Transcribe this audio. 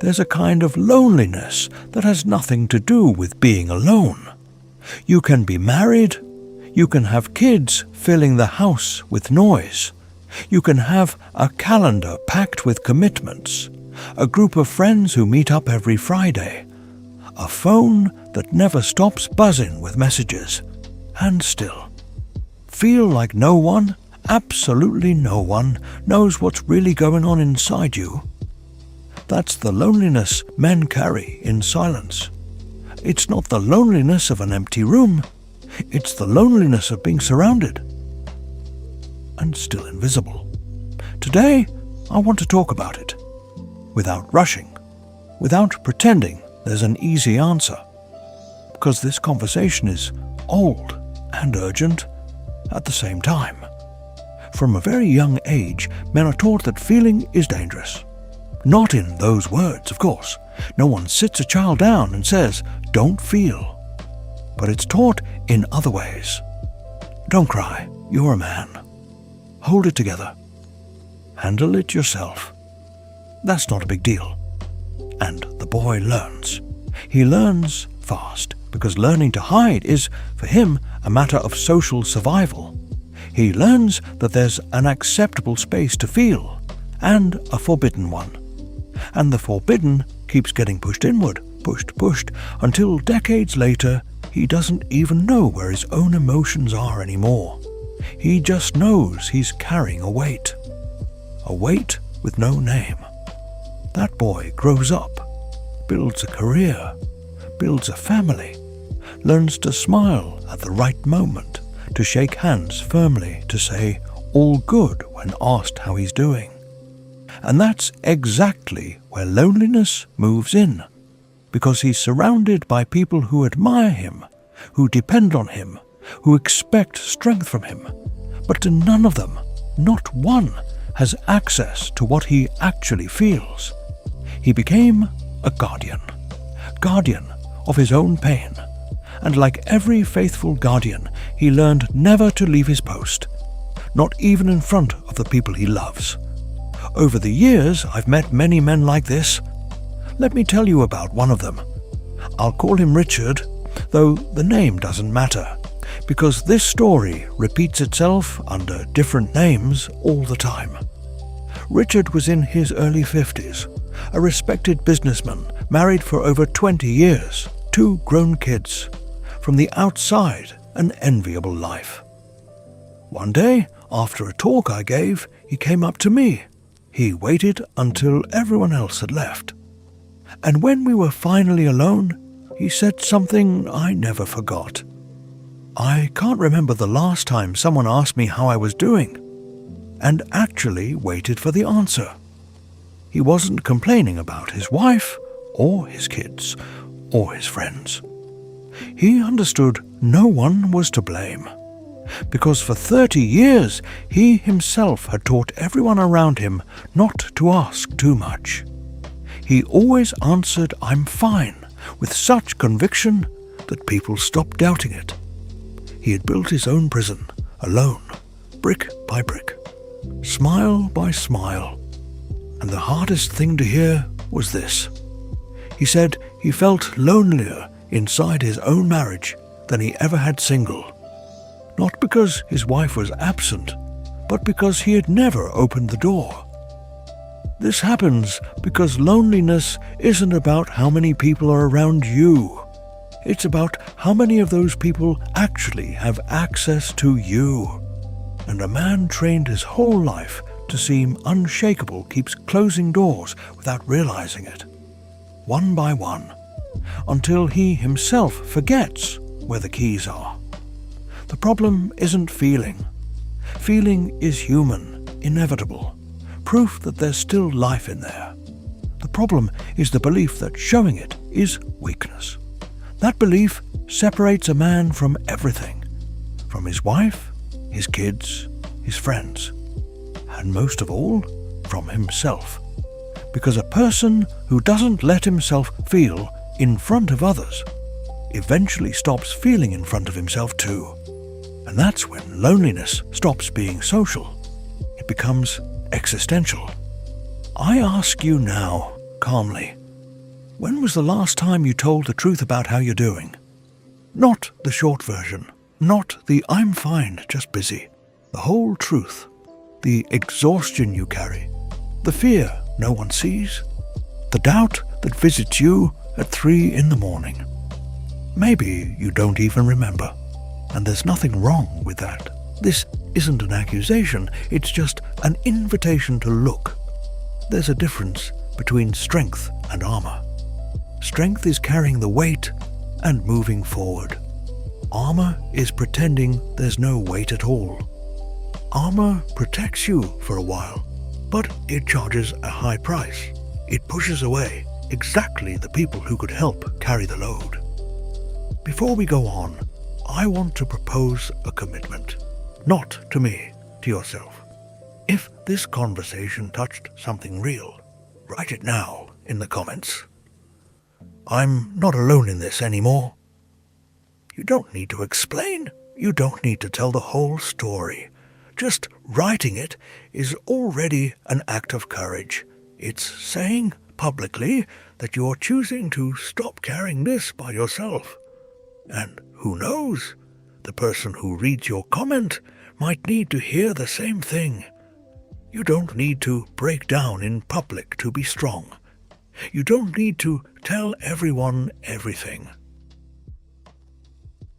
there's a kind of loneliness that has nothing to do with being alone. You can be married, you can have kids filling the house with noise, you can have a calendar packed with commitments, a group of friends who meet up every Friday, a phone that never stops buzzing with messages, and still feel like no one, absolutely no one, knows what's really going on inside you. That's the loneliness men carry in silence. It's not the loneliness of an empty room, it's the loneliness of being surrounded and still invisible. Today, I want to talk about it, without rushing, without pretending there's an easy answer, because this conversation is old and urgent at the same time. From a very young age, men are taught that feeling is dangerous. Not in those words, of course. No one sits a child down and says, "Don't feel." But it's taught in other ways. Don't cry, you're a man. Hold it together. Handle it yourself. That's not a big deal. And the boy learns. He learns fast, because learning to hide is, for him, a matter of social survival. He learns that there's an acceptable space to feel, and a forbidden one. And the forbidden keeps getting pushed inward, pushed, until decades later, he doesn't even know where his own emotions are anymore. He just knows he's carrying a weight with no name. That boy grows up, builds a career, builds a family, learns to smile at the right moment, to shake hands firmly, to say all good when asked how he's doing. And that's exactly where loneliness moves in, because he's surrounded by people who admire him, who depend on him, who expect strength from him, but none of them, not one, has access to what he actually feels. He became a guardian of his own pain, and like every faithful guardian, he learned never to leave his post, not even in front of the people he loves. Over the years, I've met many men like this. Let me tell you about one of them. I'll call him Richard, though the name doesn't matter, because this story repeats itself under different names all the time. Richard was in his early 50s, a respected businessman, married for over 20 years, 2 grown kids. From the outside, an enviable life. One day, after a talk I gave, he came up to me. He waited until everyone else had left. And when we were finally alone, he said something I never forgot. I can't remember the last time someone asked me how I was doing, and actually waited for the answer. He wasn't complaining about his wife, or his kids, or his friends. He understood no one was to blame, because for 30 years he himself had taught everyone around him not to ask too much. He always answered, "I'm fine," with such conviction that people stopped doubting it. He had built his own prison, alone, brick by brick, smile by smile. And the hardest thing to hear was this. He said he felt lonelier inside his own marriage than he ever had single. Not because his wife was absent, but because he had never opened the door. This happens because loneliness isn't about how many people are around you. It's about how many of those people actually have access to you. And a man trained his whole life to seem unshakable keeps closing doors without realizing it, one by one, until he himself forgets where the keys are. The problem isn't feeling. Feeling is human, inevitable, proof that there's still life in there. The problem is the belief that showing it is weakness. That belief separates a man from everything, from his wife, his kids, his friends, and most of all, from himself. Because a person who doesn't let himself feel in front of others eventually stops feeling in front of himself too. And that's when loneliness stops being social. It becomes existential. I ask you now, calmly, When was the last time you told the truth about how you're doing? Not the short version, not the "I'm fine, just busy." The whole truth. The exhaustion you carry. The fear no one sees. The doubt that visits you at 3 in the morning. Maybe you don't even remember. And there's nothing wrong with that. This isn't an accusation, it's just an invitation to look. There's a difference between strength and armor. Strength is carrying the weight and moving forward. Armor is pretending there's no weight at all. Armor protects you for a while, but it charges a high price. It pushes away exactly the people who could help carry the load. Before we go on, I want to propose a commitment. Not to me, to yourself. If this conversation touched something real, write it now in the comments. I'm not alone in this anymore. You don't need to explain. You don't need to tell the whole story. Just writing it is already an act of courage. It's saying publicly that you're choosing to stop carrying this by yourself. And who knows, the person who reads your comment might need to hear the same thing. You don't need to break down in public to be strong. You don't need to tell everyone everything.